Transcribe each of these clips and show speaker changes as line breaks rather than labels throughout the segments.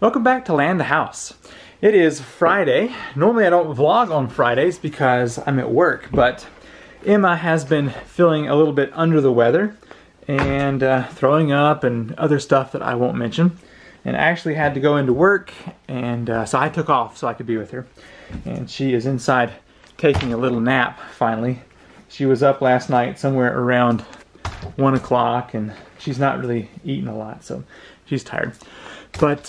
Welcome back to Land the House. It is Friday. Normally I don't vlog on Fridays because I'm at work, but Emma has been feeling a little bit under the weather and throwing up and other stuff that I won't mention, and actually had to go into work, and so I took off so I could be with her. And she is inside taking a little nap finally. She was up last night somewhere around 1 o'clock and she's not really eating a lot, so she's tired. But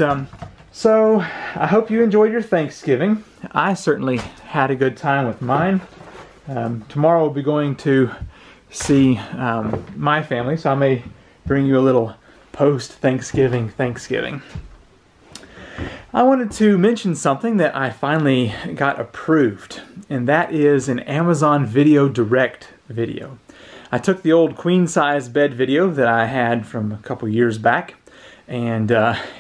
so I hope you enjoyed your Thanksgiving. I certainly had a good time with mine. Tomorrow we'll be going to see my family, so I may bring you a little post-Thanksgiving Thanksgiving. I wanted to mention something that I finally got approved, and that is an Amazon Video Direct video. I took the old queen-size bed video that I had from a couple years back, and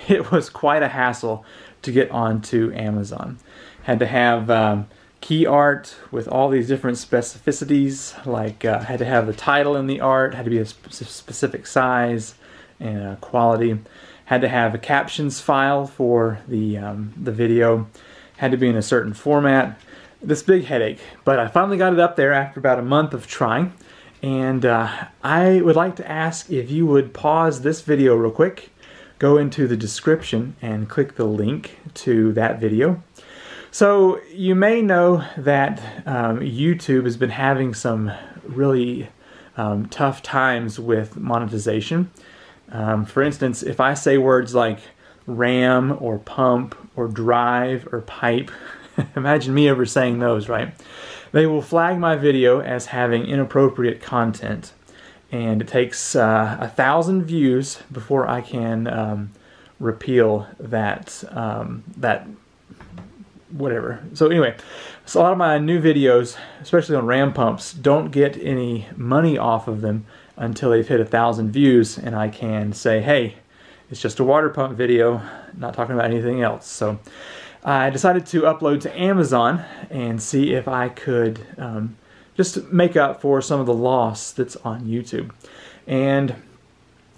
it was quite a hassle to get onto Amazon. Had to have key art with all these different specificities, like had to have the title in the art, had to be a specific size and quality, had to have a captions file for the video, had to be in a certain format. This big headache, but I finally got it up there after about a month of trying, and I would like to ask if you would pause this video real quick, go into the description and click the link to that video. So you may know that YouTube has been having some really tough times with monetization. For instance, if I say words like ram or pump or drive or pipe, imagine me ever saying those, right? They will flag my video as having inappropriate content, and it takes 1,000 views before I can repeal that whatever. So anyway, so a lot of my new videos, especially on ram pumps, don't get any money off of them until they've hit 1,000 views, and I can say, hey, it's just a water pump video, not talking about anything else. So I decided to upload to Amazon and see if I could just make up for some of the loss that's on YouTube. And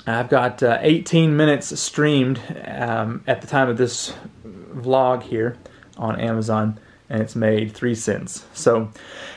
I've got 18 minutes streamed at the time of this vlog here on Amazon, and it's made 3 cents. So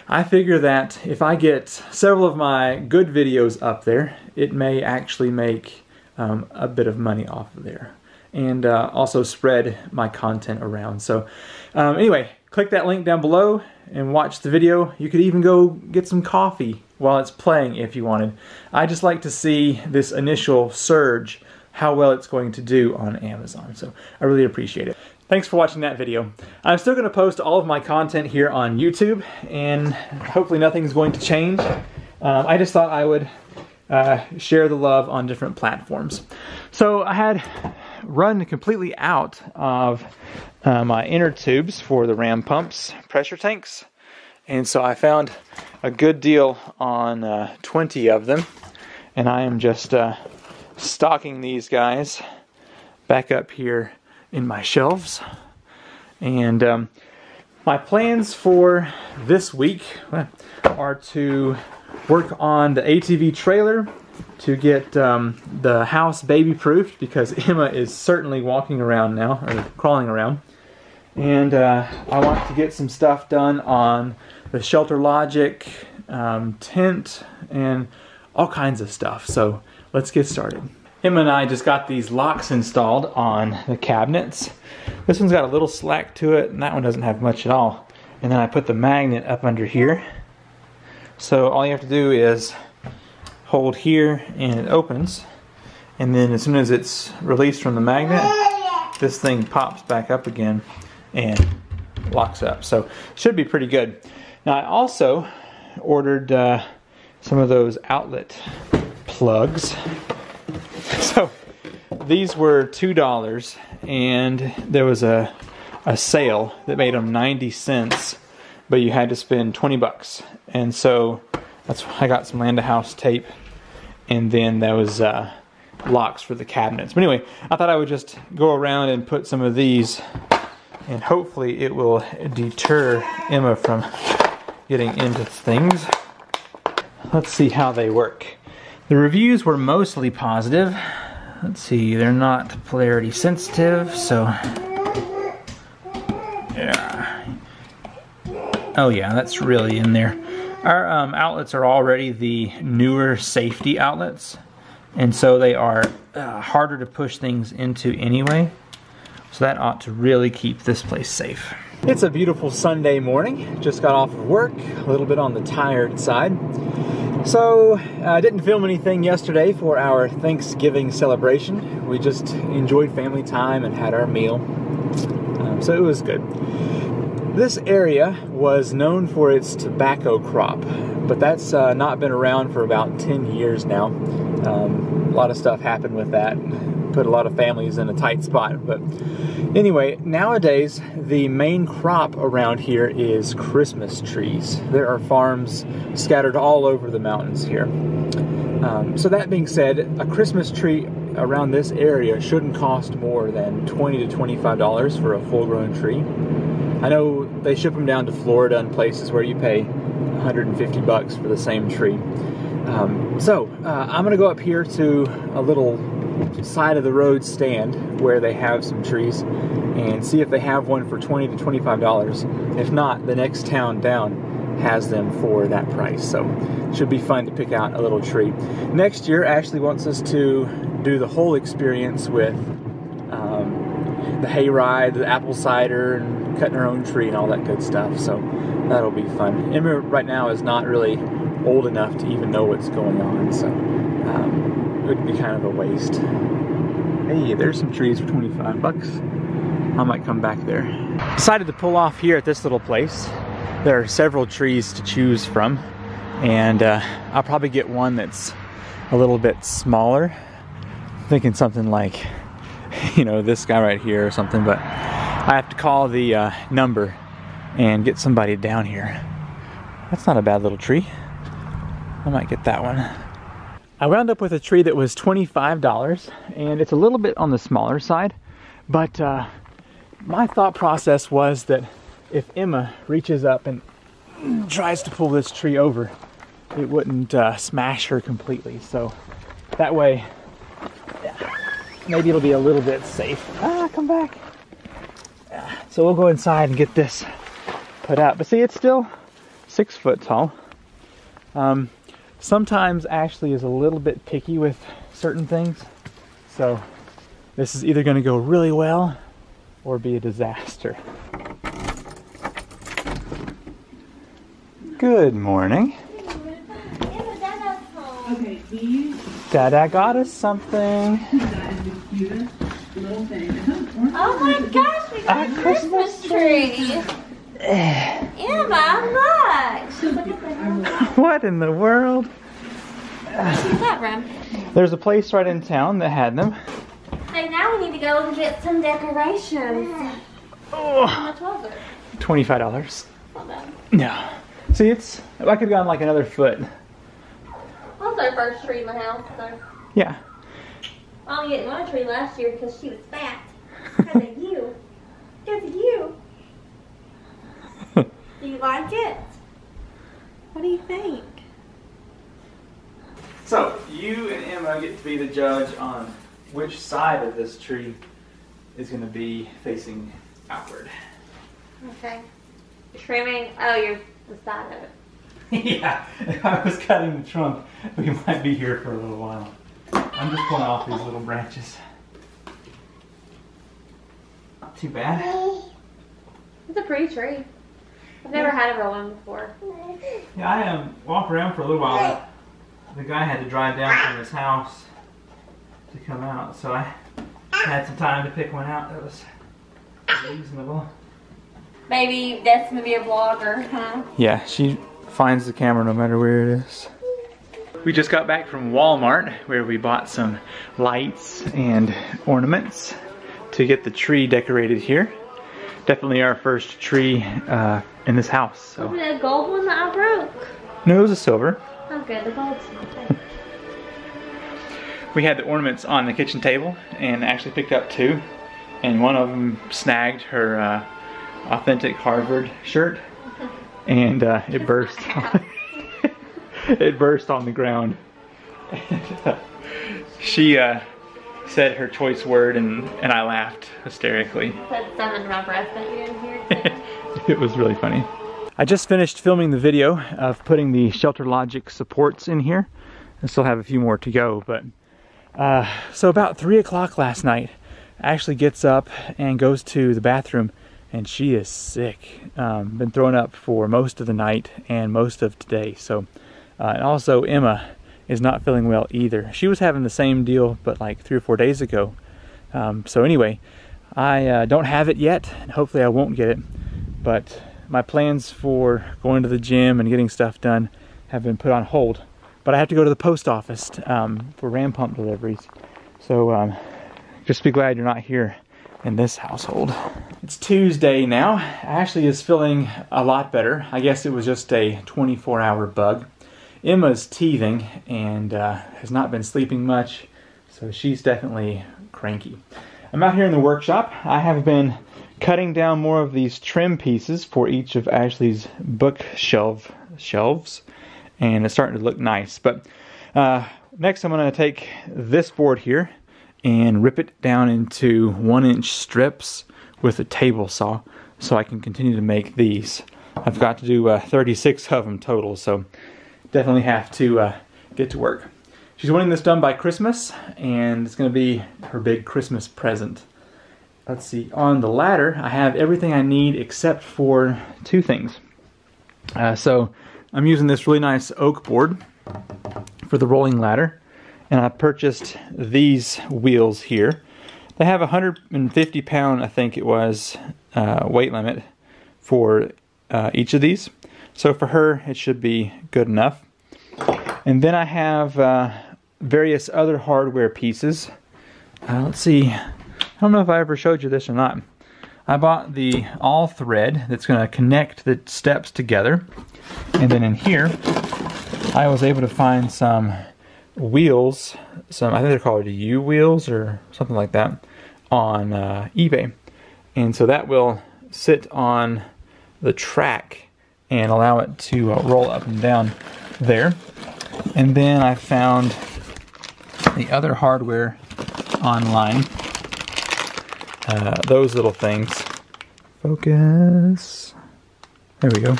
I figure that if I get several of my good videos up there, it may actually make a bit of money off of there, and also spread my content around. So anyway, click that link down below and watch the video. You could even go get some coffee while it's playing if you wanted. I just like to see this initial surge, how well it's going to do on Amazon. So I really appreciate it. Thanks for watching that video. I'm still going to post all of my content here on YouTube, and hopefully nothing's going to change. I just thought I would share the love on different platforms. So I had run completely out of my inner tubes for the ram pumps pressure tanks, and so I found a good deal on 20 of them, and I am just stocking these guys back up here in my shelves. And my plans for this week are to work on the ATV trailer to get the house baby proofed, because Emma is certainly walking around now, or crawling around. And I want to get some stuff done on the Shelter Logic tent and all kinds of stuff. So let's get started. Emma and I just got these locks installed on the cabinets. This one's got a little slack to it, and that one doesn't have much at all. And then I put the magnet up under here. So all you have to do is hold here and it opens. And then as soon as it's released from the magnet, this thing pops back up again and locks up. So it should be pretty good. Now I also ordered some of those outlet plugs. So these were $2, and there was a sale that made them 90 cents, but you had to spend 20 bucks. And so that's why I got some Land House tape, and then there was locks for the cabinets. But anyway, I thought I would just go around and put some of these, and hopefully it will deter Emma from getting into things. Let's see how they work. The reviews were mostly positive. let's see, they're not polarity sensitive, so yeah. Oh yeah, that's really in there. Our outlets are already the newer safety outlets, and so they are harder to push things into anyway. So that ought to really keep this place safe. It's a beautiful Sunday morning. Just got off of work, a little bit on the tired side. So I didn't film anything yesterday for our Thanksgiving celebration. We just enjoyed family time and had our meal. So it was good. This area was known for its tobacco crop, but that's not been around for about 10 years now. A lot of stuff happened with that. Put a lot of families in a tight spot. But anyway, nowadays the main crop around here is Christmas trees. There are farms scattered all over the mountains here. So that being said, a Christmas tree around this area shouldn't cost more than $20 to $25 for a full-grown tree. I know they ship them down to Florida and places where you pay $150 for the same tree. I'm gonna go up here to a little side of the road stand where they have some trees and see if they have one for $20 to $25. If not, the next town down has them for that price. So it should be fun to pick out a little tree. Next year, Ashley wants us to do the whole experience with the hayride, the apple cider, and cutting our own tree and all that good stuff. So that'll be fun. Emma right now is not really old enough to even know what's going on, so it would be kind of a waste. Hey, there's some trees for $25. I might come back there. Decided to pull off here at this little place. There are several trees to choose from, and I'll probably get one that's a little bit smaller. I'm thinking something like, you know, this guy right here or something, but I have to call the number and get somebody down here. That's not a bad little tree. I might get that one. I wound up with a tree that was $25, and it's a little bit on the smaller side, but my thought process was that if Emma reaches up and tries to pull this tree over, it wouldn't smash her completely. So that way, maybe it'll be a little bit safe. Come back. So we'll go inside and get this put out. But see, it's still 6 foot tall. Sometimes Ashley is a little bit picky with certain things. So this is either going to go really well or be a disaster. Good morning.
Okay, these.
Dada got us something.
That is the cutest little thing.
Oh my gosh, we got a Christmas tree. Emma, look.
What in the world?
What's that, Ram?
There's a place right in town that had them.
So now we need to go and get some decorations.
Oh,
How much was it?
$25.
Not bad.
No. See, it's, I could have gone like another foot.
That was our first tree in the house, so.
Yeah.
I only getting one tree last year because she was fat. Because of you. Because of you. Do you like it? What do you think?
So, you and Emma get to be the judge on which side of this tree is going to be facing outward.
Okay. Trimming, oh, you're the side of it.
Yeah, if I was cutting the trunk, we might be here for a little while. I'm just pulling off these little branches. Not too bad.
It's a pretty tree. I've never had a real one before.
Yeah, I walked around for a little while. The guy had to drive down from his house to come out, so I had some time to pick one out that was reasonable.
Maybe that's gonna be a vlogger, huh?
Yeah, she finds the camera no matter where it is. We just got back from Walmart where we bought some lights and ornaments to get the tree decorated here. Definitely our first tree in this house. So.
Was it a gold one that I broke?
No, it was a silver.
Oh good, the gold's okay.
We had the ornaments on the kitchen table and actually picked up 2. And one of them snagged her authentic Harvard shirt. And it burst. It burst on the ground. She said her choice word, and I laughed hysterically.
Put some in my breast that you didn't hear.
It was really funny. I just finished filming the video of putting the Shelter Logic supports in here. I still have a few more to go, but so about 3 o'clock last night, Ashley gets up and goes to the bathroom, and she is sick. Been throwing up for most of the night and most of today. So, and also Emma is not feeling well either. She was having the same deal, but like 3 or 4 days ago. So anyway, I don't have it yet, and hopefully I won't get it. But my plans for going to the gym and getting stuff done have been put on hold. But I have to go to the post office for ram pump deliveries. So just be glad you're not here in this household. It's Tuesday now. Ashley is feeling a lot better. I guess it was just a 24-hour bug. Emma's teething and has not been sleeping much, so she's definitely cranky. I'm out here in the workshop. I have been cutting down more of these trim pieces for each of Ashley's shelves, and it's starting to look nice. But next I'm going to take this board here and rip it down into 1-inch strips with a table saw so I can continue to make these. I've got to do 36 of them total, so definitely have to get to work. She's wanting this done by Christmas, and it's going to be her big Christmas present. Let's see, on the ladder I have everything I need except for 2 things. So I'm using this really nice oak board for the rolling ladder, and I purchased these wheels here. They have a 150 pound, I think it was, weight limit for each of these. So for her, it should be good enough. And then I have various other hardware pieces. Let's see, I don't know if I ever showed you this or not. I bought the all thread that's going to connect the steps together. And then in here, I was able to find some wheels, I think they're called U wheels or something like that, on eBay. And so that will sit on the track and allow it to roll up and down there. And then I found the other hardware online. Those little things. Focus. There we go.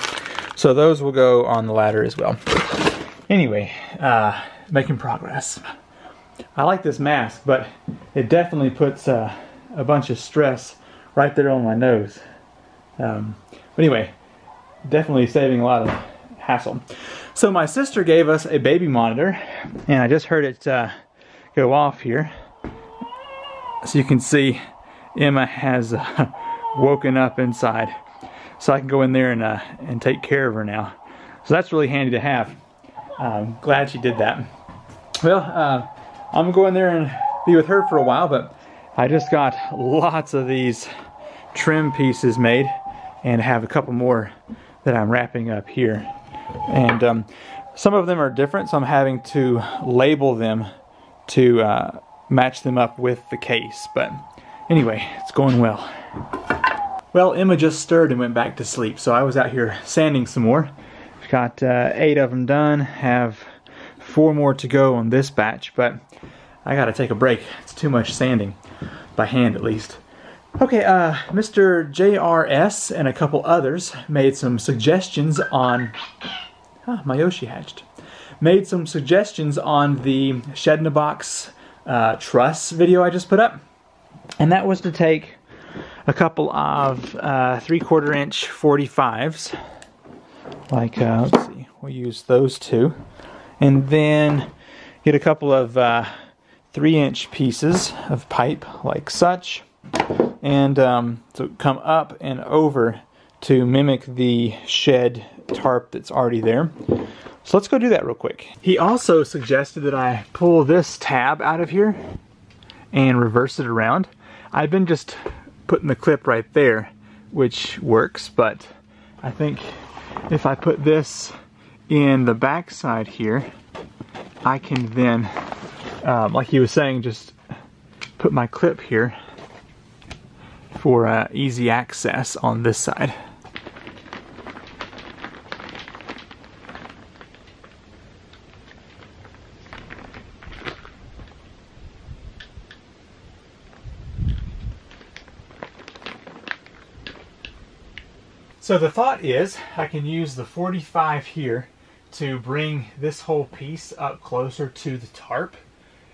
So those will go on the ladder as well. Anyway, making progress. I like this mask, but it definitely puts a bunch of stress right there on my nose. But anyway, definitely saving a lot of hassle. So my sister gave us a baby monitor, and I just heard it go off here. So you can see Emma has woken up inside. So I can go in there and take care of her now. So that's really handy to have. Glad she did that. Well, I'm gonna go in there and be with her for a while, but I just got lots of these trim pieces made and have a couple more that I'm wrapping up here. And some of them are different, so I'm having to label them to match them up with the case. But anyway, it's going well. Well, Emma just stirred and went back to sleep, so I was out here sanding some more. I've got 8 of them done, have 4 more to go on this batch, but I gotta take a break. It's too much sanding, by hand at least. Okay, Mr. JRS and a couple others made some suggestions on... my Yoshi hatched. Made some suggestions on the Shed in a Box truss video I just put up. And that was to take a couple of 3/4 inch 45s. Like, let's see, we'll use those 2. And then get a couple of 3-inch pieces of pipe, like such. And so come up and over to mimic the shed tarp that's already there. So let's go do that real quick. He also suggested that I pull this tab out of here and reverse it around. I've been just putting the clip right there, which works, but I think if I put this in the back side here, I can then, like he was saying, just put my clip here for easy access on this side. So the thought is I can use the 45 here to bring this whole piece up closer to the tarp,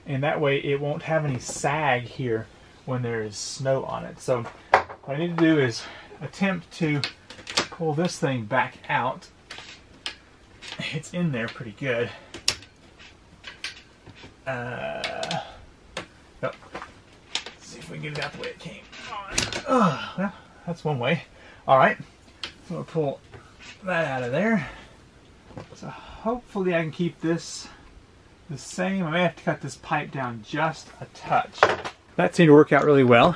and that way it won't have any sag here when there is snow on it. So what I need to do is attempt to pull this thing back out. It's in there pretty good. Let's see if we can get it out the way it came. Well, that's one way. All right, so I'll pull that out of there. So hopefully I can keep this the same. I may have to cut this pipe down just a touch. That seemed to work out really well.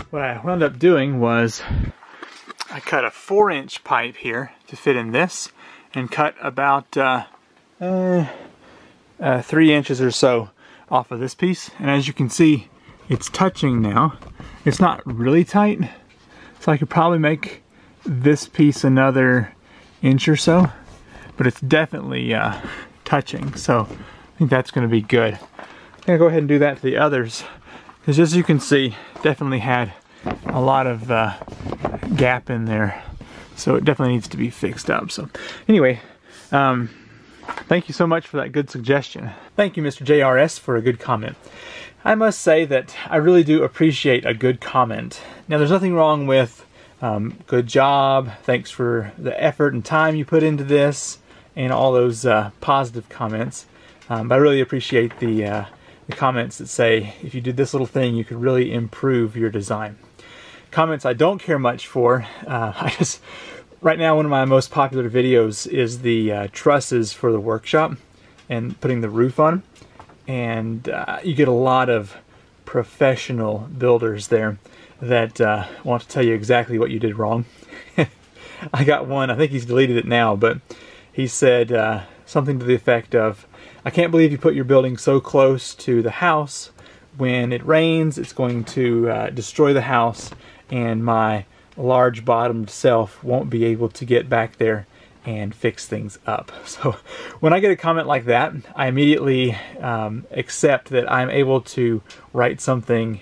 What I wound up doing was I cut a 4-inch pipe here to fit in this, and cut about 3 inches or so off of this piece. And as you can see, it's touching now. It's not really tight, so I could probably make this piece another inch or so, but it's definitely touching, so I think that's going to be good. I'm going to go ahead and do that to the others, because as you can see, definitely had a lot of gap in there, so it definitely needs to be fixed up. So anyway, thank you so much for that good suggestion. Thank you, Mr. JRS, for a good comment. I must say that I really do appreciate a good comment. Now, there's nothing wrong with good job, thanks for the effort and time you put into this, and all those positive comments. But I really appreciate the comments that say, if you did this little thing, you could really improve your design. Comments I don't care much for. Right now, one of my most popular videos is the trusses for the workshop and putting the roof on. And you get a lot of professional builders there that want to tell you exactly what you did wrong. I got one, I think he's deleted it now, but he said something to the effect of, I can't believe you put your building so close to the house. When it rains, it's going to destroy the house, and my large bottomed self won't be able to get back there and fix things up. So when I get a comment like that, I immediately accept that I'm able to write something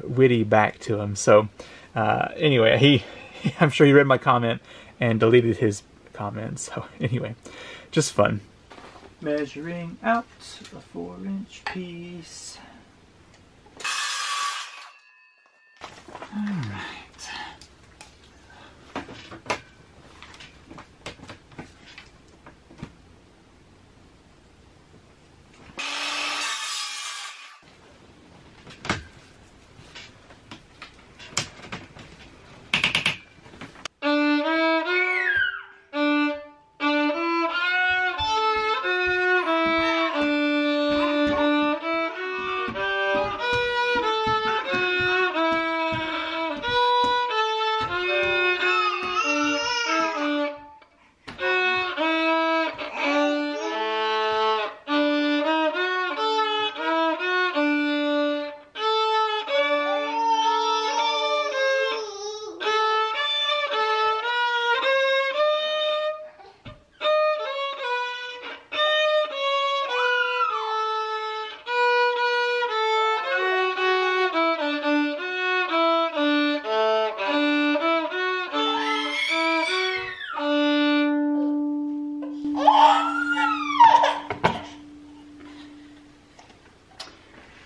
witty back to him. So anyway, I'm sure he read my comment and deleted his comment. So anyway, just fun. Measuring out a 4-inch piece. All right.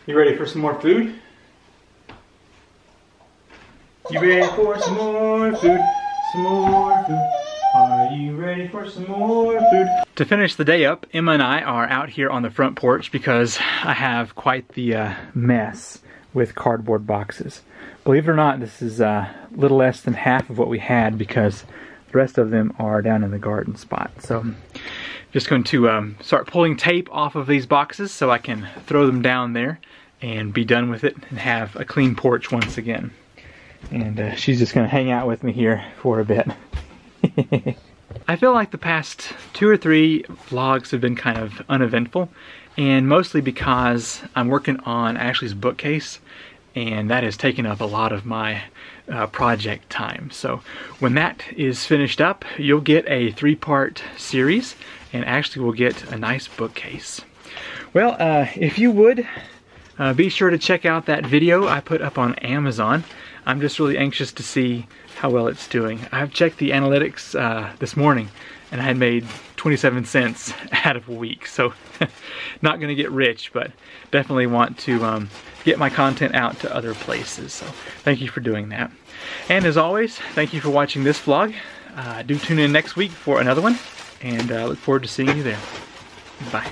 You ready for some more food? You ready for some more food? Some more food. Are you ready for some more food? To finish the day up, Emma and I are out here on the front porch because I have quite the mess with cardboard boxes. Believe it or not, this is a little less than half of what we had because the rest of them are down in the garden spot. So just going to start pulling tape off of these boxes so I can throw them down there and be done with it and have a clean porch once again. And she's just going to hang out with me here for a bit. I feel like the past 2 or 3 vlogs have been kind of uneventful, and mostly because I'm working on Ashley's bookcase, and that has taken up a lot of my project time. So when that is finished up, you'll get a 3-part series, and Ashley will get a nice bookcase. Well, if you would, be sure to check out that video I put up on Amazon. I'm just really anxious to see how well it's doing. I've checked the analytics this morning, and I had made 27 cents out of a week. So not gonna get rich, but definitely want to get my content out to other places. So thank you for doing that. And as always, thank you for watching this vlog. Do tune in next week for another one, and look forward to seeing you there. Bye.